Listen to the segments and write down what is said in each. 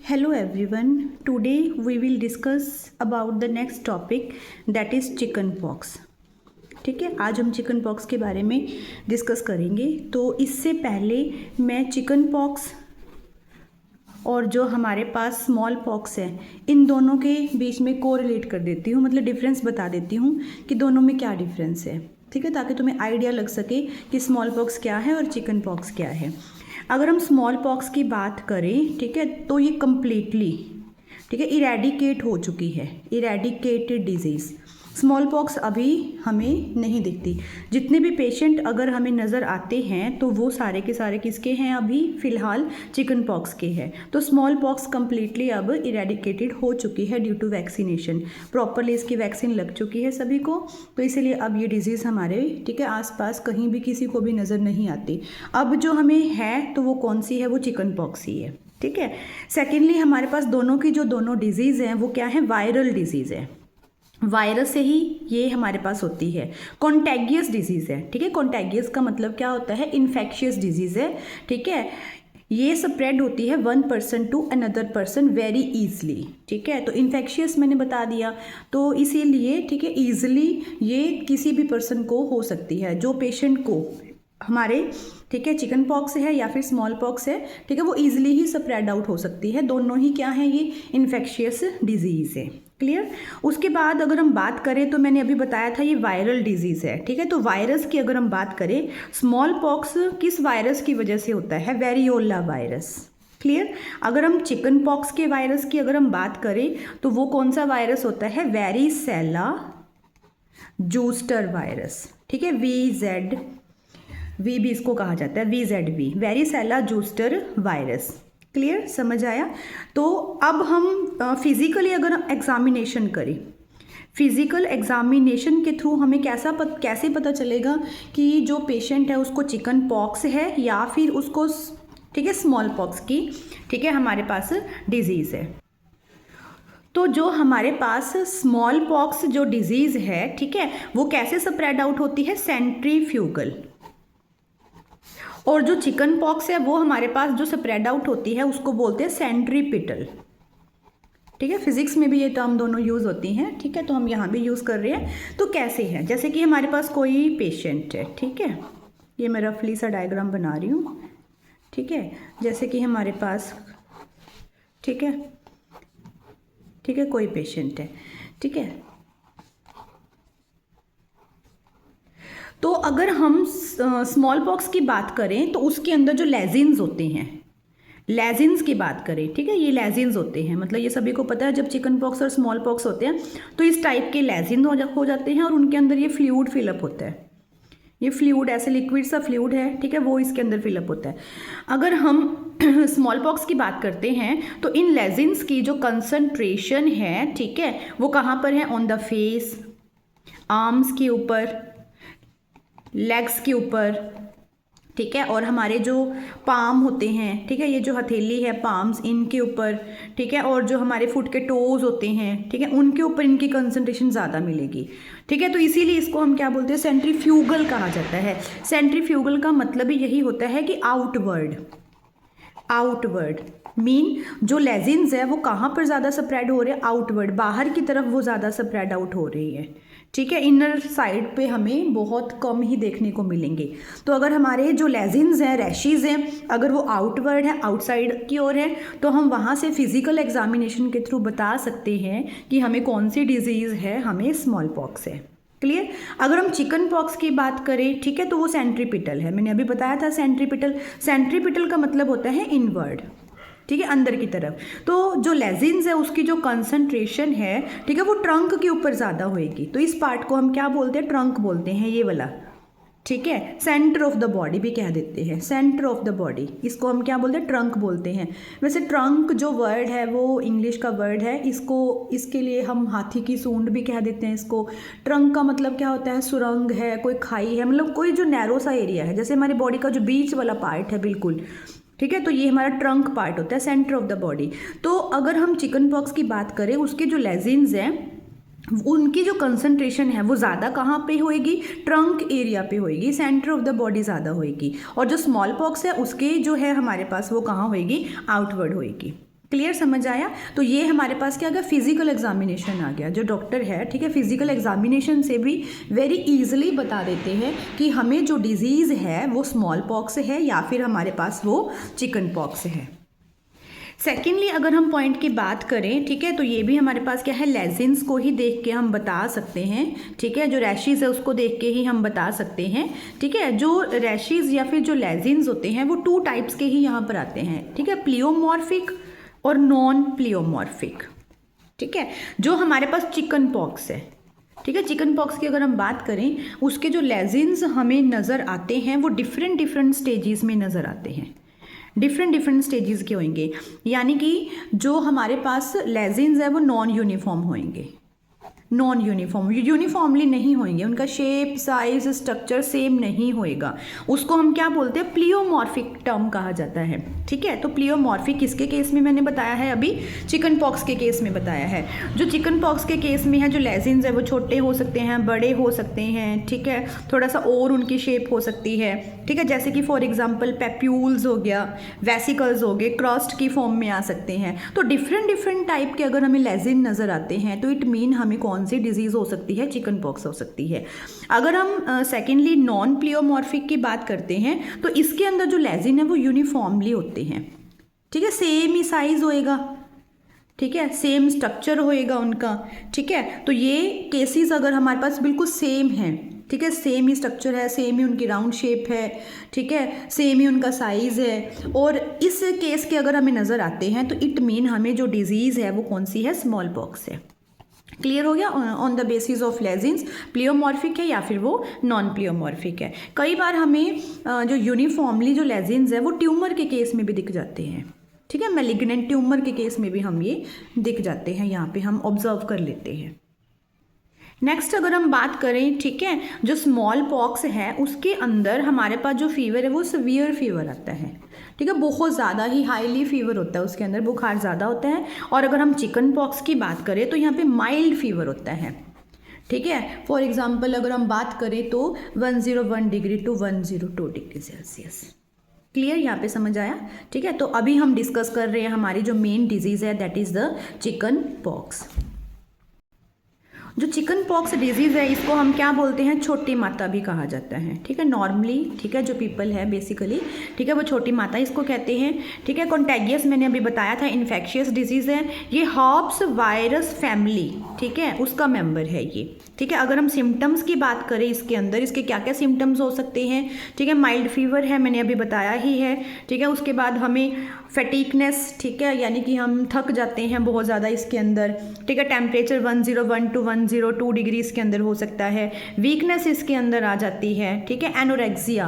Hello everyone. Today we will discuss about the next topic that is chicken pox. ठीक है, आज हम chicken pox के बारे में डिस्कस करेंगे। तो इससे पहले मैं चिकन पॉक्स और जो हमारे पास स्मॉल पॉक्स है इन दोनों के बीच में कोरिलेट कर देती हूँ, मतलब डिफरेंस बता देती हूँ कि दोनों में क्या डिफरेंस है। ठीक है, ताकि तुम्हें आइडिया लग सके कि स्मॉल पॉक्स क्या है और चिकन पॉक्स क्या है। अगर हम स्मॉल पॉक्स की बात करें, ठीक है, तो ये कम्प्लीटली, ठीक है, इरेडिकेट हो चुकी है, इरेडिकेटेड डिजीज़। स्मॉल पॉक्स अभी हमें नहीं दिखती। जितने भी पेशेंट अगर हमें नज़र आते हैं तो वो सारे के सारे किसके हैं? अभी फ़िलहाल चिकन पॉक्स के हैं। तो स्मॉल पॉक्स कम्प्लीटली अब इरेडिकेटेड हो चुकी है ड्यू टू वैक्सीनेशन। प्रॉपरली इसकी वैक्सीन लग चुकी है सभी को, तो इसलिए अब ये डिजीज़ हमारे, ठीक है, आसपास कहीं भी किसी को भी नज़र नहीं आती। अब जो हमें है तो वो कौन सी है? वो चिकन पॉक्स ही है। ठीक है। सेकेंडली हमारे पास दोनों की जो दोनों डिजीज़ हैं वो क्या है? वायरल डिजीज़ है। वायरस से ही ये हमारे पास होती है। कॉन्टैगियस डिजीज़ है। ठीक है, कॉन्टैगियस का मतलब क्या होता है? इन्फेक्शियस डिजीज़ है। ठीक है, ये स्प्रेड होती है one person to another person very easily. ठीक है, तो इन्फेक्शियस मैंने बता दिया, तो इसीलिए, ठीक है, ईजिली ये किसी भी पर्सन को हो सकती है। जो पेशेंट को हमारे, ठीक है, चिकन पॉक्स है या फिर स्मॉल पॉक्स है, ठीक है, वो ईजिली ही स्प्रेड आउट हो सकती है। दोनों ही क्या है? ये इन्फेक्शियस डिजीज़ है। क्लियर। उसके बाद अगर हम बात करें तो मैंने अभी बताया था ये वायरल डिजीज़ है। ठीक है, तो वायरस की अगर हम बात करें, स्मॉल पॉक्स किस वायरस की वजह से होता है? Variola virus. क्लियर। अगर हम चिकन पॉक्स के वायरस की अगर हम बात करें तो वो कौन सा वायरस होता है? Varicella zoster virus. ठीक है, वी भी इसको कहा जाता है, VZV, varicella zoster virus. Clear, समझ आया? तो अब हम फिजिकली अगर एग्जामिनेशन करें, फिजिकल एग्जामिनेशन के थ्रू हमें कैसे पता चलेगा कि जो पेशेंट है उसको चिकन पॉक्स है या फिर उसको, ठीक है, स्मॉल पॉक्स की, ठीक है, हमारे पास डिजीज़ है। तो जो हमारे पास स्मॉल पॉक्स जो डिजीज़ है, ठीक है, वो कैसे स्प्रेड आउट होती है? सेंट्रीफ्यूगल। और जो चिकन पॉक्स है वो हमारे पास जो स्प्रेड आउट होती है उसको बोलते हैं सेंट्रीपिटल। ठीक है, फिजिक्स में भी ये टर्म दोनों यूज़ होती हैं। ठीक है, तो हम यहाँ भी यूज़ कर रहे हैं। तो कैसे है? जैसे कि हमारे पास कोई पेशेंट है, ठीक है, ये मैं रफली सा डायग्राम बना रही हूँ। ठीक है, जैसे कि हमारे पास, ठीक है, ठीक है, कोई पेशेंट है, ठीक है, तो अगर हम स्मॉल पॉक्स की बात करें तो उसके अंदर जो लेजिन्स होते हैं, लेजिन्स की बात करें, ठीक है, ये लेजिन्स होते हैं, मतलब ये सभी को पता है जब चिकन पॉक्स और स्मॉल पॉक्स होते हैं तो इस टाइप के लेजिन हो जाते हैं और उनके अंदर ये फ्लूइड फिलअप होता है। ये फ्लूइड ऐसे लिक्विड सा फ्लूइड है, ठीक है, वो इसके अंदर फिलअप होता है। अगर हम स्मॉल पॉक्स की बात करते हैं तो इन लेजिन्स की जो कंसंट्रेशन है, ठीक है, वो कहाँ पर है? ऑन द फेस, आर्म्स के ऊपर, लेग्स के ऊपर, ठीक है, और हमारे जो पाम होते हैं, ठीक है, ये जो हथेली है, पाम्स, इनके ऊपर, ठीक है, और जो हमारे फुट के टोज होते हैं, ठीक है, उनके ऊपर इनकी कंसंट्रेशन ज़्यादा मिलेगी। ठीक है, तो इसीलिए इसको हम क्या बोलते हैं? सेंट्रीफ्यूगल कहा जाता है। सेंट्रीफ्यूगल का मतलब ही यही होता है कि आउटवर्ड, आउटवर्ड मीन जो लेजिन्स है वो कहाँ पर ज़्यादा स्प्रेड हो रहे हैं? आउटवर्ड, बाहर की तरफ वो ज़्यादा स्प्रेड आउट हो रही है। ठीक है, इनर साइड पे हमें बहुत कम ही देखने को मिलेंगे। तो अगर हमारे जो लेजिन्स हैं, रैशेज़ हैं, अगर वो आउटवर्ड है, आउटसाइड की ओर है, तो हम वहाँ से फिजिकल एग्जामिनेशन के थ्रू बता सकते हैं कि हमें कौन सी डिजीज़ है, हमें स्मॉल पॉक्स है। क्लियर। अगर हम चिकन पॉक्स की बात करें, ठीक है, तो वो सेंट्रीपिटल है। मैंने अभी बताया था सेंट्रीपिटल। सेंट्रीपिटल का मतलब होता है इनवर्ड, ठीक है, अंदर की तरफ। तो जो लेजिन्स है उसकी जो कंसंट्रेशन है, ठीक है, वो ट्रंक के ऊपर ज़्यादा होएगी। तो इस पार्ट को हम क्या बोलते हैं? ट्रंक बोलते हैं, ये वाला। ठीक है, सेंटर ऑफ द बॉडी भी कह देते हैं, सेंटर ऑफ द बॉडी, इसको हम क्या बोलते हैं? ट्रंक बोलते हैं। वैसे ट्रंक जो वर्ड है वो इंग्लिश का वर्ड है, इसके लिए हम हाथी की सूंड भी कह देते हैं इसको। ट्रंक का मतलब क्या होता है? सुरंग है, कोई खाई है, मतलब कोई जो नैरो सा एरिया है, जैसे हमारी बॉडी का जो बीच वाला पार्ट है, बिल्कुल, ठीक है, तो ये हमारा ट्रंक पार्ट होता है, सेंटर ऑफ द बॉडी। तो अगर हम चिकन पॉक्स की बात करें, उसके जो लेजिन्स हैं उनकी जो कंसंट्रेशन है वो ज़्यादा कहाँ पे होएगी? ट्रंक एरिया पे होएगी, सेंटर ऑफ द बॉडी ज़्यादा होएगी। और जो स्मॉल पॉक्स है उसके जो है हमारे पास वो कहाँ होएगी? आउटवर्ड होएगी। क्लियर, समझ आया। तो ये हमारे पास क्या आ गया, फिजिकल एग्जामिनेशन आ गया। जो डॉक्टर है, ठीक है, फिजिकल एग्जामिनेशन से भी वेरी इजीली बता देते हैं कि हमें जो डिजीज़ है वो स्मॉल पॉक्स है या फिर हमारे पास वो चिकन पॉक्स है। सेकेंडली अगर हम पॉइंट की बात करें, ठीक है, तो ये भी हमारे पास क्या है, लेजिन्स को ही देख के हम बता सकते हैं, ठीक है, जो रैशेज़ है उसको देख के ही हम बता सकते हैं, ठीक है। जो रैशेज़ या फिर जो लेजिन्स होते हैं वो 2 टाइप्स के ही यहाँ पर आते हैं, ठीक है, प्लियोमॉर्फिक और नॉन प्लियोमॉर्फिक, ठीक है। जो हमारे पास चिकन पॉक्स है, ठीक है, चिकन पॉक्स की अगर हम बात करें, उसके जो लेजिन्स हमें नज़र आते हैं वो डिफरेंट स्टेजेस में नज़र आते हैं, डिफरेंट स्टेजेस के होंगे। यानी कि जो हमारे पास लेजिन्स है वो नॉन यूनिफॉर्म होंगे, नॉन यूनिफॉर्मली नहीं होंगे, उनका शेप, साइज, स्ट्रक्चर सेम नहीं होएगा। उसको हम क्या बोलते हैं, प्लियोमॉर्फिक टर्म कहा जाता है, ठीक है। तो प्लियोमॉर्फिक किसके केस में मैंने बताया है, अभी चिकन पॉक्स के केस में बताया है। जो चिकन पॉक्स के केस में है, जो लेजिन्स है वो छोटे हो सकते हैं, बड़े हो सकते हैं, ठीक है, थोड़ा सा और उनकी शेप हो सकती है, ठीक है, जैसे कि फॉर एग्जाम्पल पैप्यूल्स हो गया, वेसिकल्स हो गए, क्रस्ट की फॉर्म में आ सकते हैं। तो डिफरेंट टाइप के अगर हमें लेजिन नज़र आते हैं तो इट मीन हमें कौन सी डिजीज़ हो सकती है, चिकन पॉक्स हो सकती है। अगर हम सेकेंडली नॉन प्लियोमॉर्फिक की बात करते हैं तो इसके अंदर जो लेजिन है वो यूनिफॉर्मली होते हैं, ठीक है, सेम ही साइज होएगा, ठीक है, सेम स्ट्रक्चर होएगा उनका, ठीक है। तो ये केसेस अगर हमारे पास बिल्कुल सेम हैं, ठीक है, सेम ही स्ट्रक्चर है, सेम ही उनकी राउंड शेप है, ठीक है, सेम ही उनका साइज़ है, और इस केस के अगर हमें नज़र आते हैं तो इट मीन हमें जो डिजीज़ है वो कौन सी है, स्मॉल पॉक्स है। क्लियर हो गया, on the basis of lesions pleomorphic है या फिर वो नॉन प्लियोमॉर्फिक है। कई बार हमें जो यूनिफॉर्मली जो लेजिन्स है वो ट्यूमर के केस में भी दिख जाते हैं, ठीक है, मैलिग्नेंट ट्यूमर के केस में भी हम ये दिख जाते हैं, यहाँ पे हम ऑब्जर्व कर लेते हैं। नेक्स्ट अगर हम बात करें, ठीक है, जो स्मॉल पॉक्स है उसके अंदर हमारे पास जो फीवर है वो सीवियर फीवर आता है, ठीक है, बहुत ज़्यादा ही हाईली फीवर होता है, उसके अंदर बुखार ज़्यादा होता है। और अगर हम चिकन पॉक्स की बात करें तो यहाँ पे माइल्ड फीवर होता है, ठीक है। फॉर एग्जांपल अगर हम बात करें तो 101 degree to 102 degree Celsius. Clear, यहाँ पे समझ आया, ठीक है। तो अभी हम डिस्कस कर रहे हैं हमारी जो मेन डिजीज़ है that is the chicken pox. जो चिकन पॉक्स डिजीज़ है इसको हम क्या बोलते हैं, छोटी माता भी कहा जाता है, ठीक है, नॉर्मली, ठीक है, जो पीपल है बेसिकली, ठीक है, वो छोटी माता इसको कहते हैं, ठीक है। कॉन्टेगियस मैंने अभी बताया था, इन्फेक्शियस डिजीज़ है, ये हॉप्स वायरस फैमिली, ठीक है, उसका मेंबर है ये, ठीक है। अगर हम सिम्टम्स की बात करें इसके अंदर, इसके क्या क्या सिम्टम्स हो सकते हैं, ठीक है, माइल्ड फीवर है, मैंने अभी बताया ही है, ठीक है। उसके बाद हमें फैटिकनेस, ठीक है, यानी कि हम थक जाते हैं बहुत ज़्यादा इसके अंदर, ठीक है, टेम्परेचर 101 टू 102 डिग्री इसके अंदर हो सकता है, वीकनेस इसके अंदर आ जाती है, ठीक है, एनोरेक्सिया,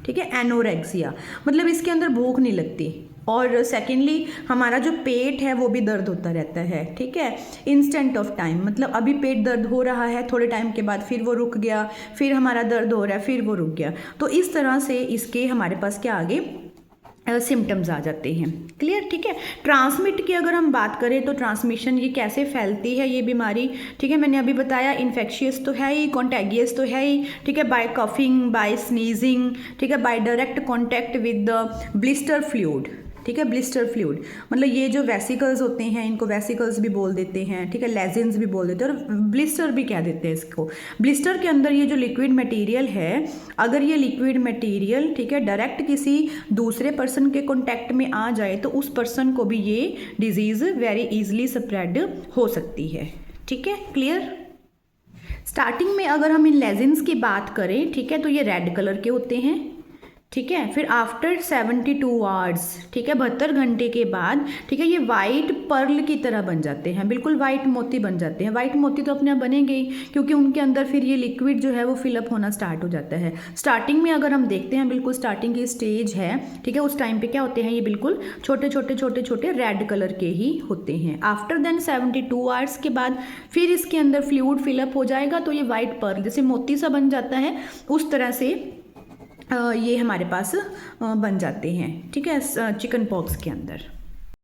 ठीक है, एनोरेक्सिया मतलब इसके अंदर भूख नहीं लगती। और सेकेंडली हमारा जो पेट है वो भी दर्द होता रहता है, ठीक है, इंस्टेंट ऑफ टाइम, मतलब अभी पेट दर्द हो रहा है, थोड़े टाइम के बाद फिर वो रुक गया, फिर हमारा दर्द हो रहा है, फिर वो रुक गया। तो इस तरह से इसके हमारे पास क्या आगे सिम्टम्स आ जाते हैं। क्लियर, ठीक है। ट्रांसमिट की अगर हम बात करें तो ट्रांसमिशन ये कैसे फैलती है ये बीमारी, ठीक है, मैंने अभी बताया, इन्फेक्शियस तो है ही, कॉन्टेगियस तो है ही, ठीक है, बाय कफिंग, बाय स्नीजिंग, ठीक है, by direct contact with the blister fluid, ठीक है, ब्लिस्टर फ्लूइड मतलब ये जो वेसिकल्स होते हैं इनको वेसिकल्स भी बोल देते हैं, ठीक है, लेजिन्स भी बोल देते हैं और ब्लिस्टर भी कह देते हैं इसको। ब्लिस्टर के अंदर ये जो लिक्विड मटेरियल है, अगर ये लिक्विड मटेरियल, ठीक है, डायरेक्ट किसी दूसरे पर्सन के कॉन्टैक्ट में आ जाए तो उस पर्सन को भी ये डिजीज़ वेरी इजीली स्प्रेड हो सकती है, ठीक है। क्लियर, स्टार्टिंग में अगर हम इन लेजिन्स की बात करें, ठीक है, तो ये रेड कलर के होते हैं, ठीक है, फिर आफ्टर 72 आवर्स, ठीक है, 72 घंटे के बाद, ठीक है, ये वाइट पर्ल की तरह बन जाते हैं, बिल्कुल वाइट मोती बन जाते हैं। वाइट मोती तो अपने आप बनेंगे ही क्योंकि उनके अंदर फिर ये लिक्विड जो है वो फिलअप होना स्टार्ट हो जाता है। स्टार्टिंग में अगर हम देखते हैं, बिल्कुल स्टार्टिंग की स्टेज है, ठीक है, उस टाइम पे क्या होते हैं, ये बिल्कुल छोटे छोटे रेड कलर के ही होते हैं। आफ्टर देन 72 आवर्स के बाद फिर इसके अंदर फ्लूइड फिलअप हो जाएगा तो ये वाइट पर्ल जैसे मोती सा बन जाता है, उस तरह से ये हमारे पास बन जाते हैं, ठीक है, चिकन पॉक्स के अंदर।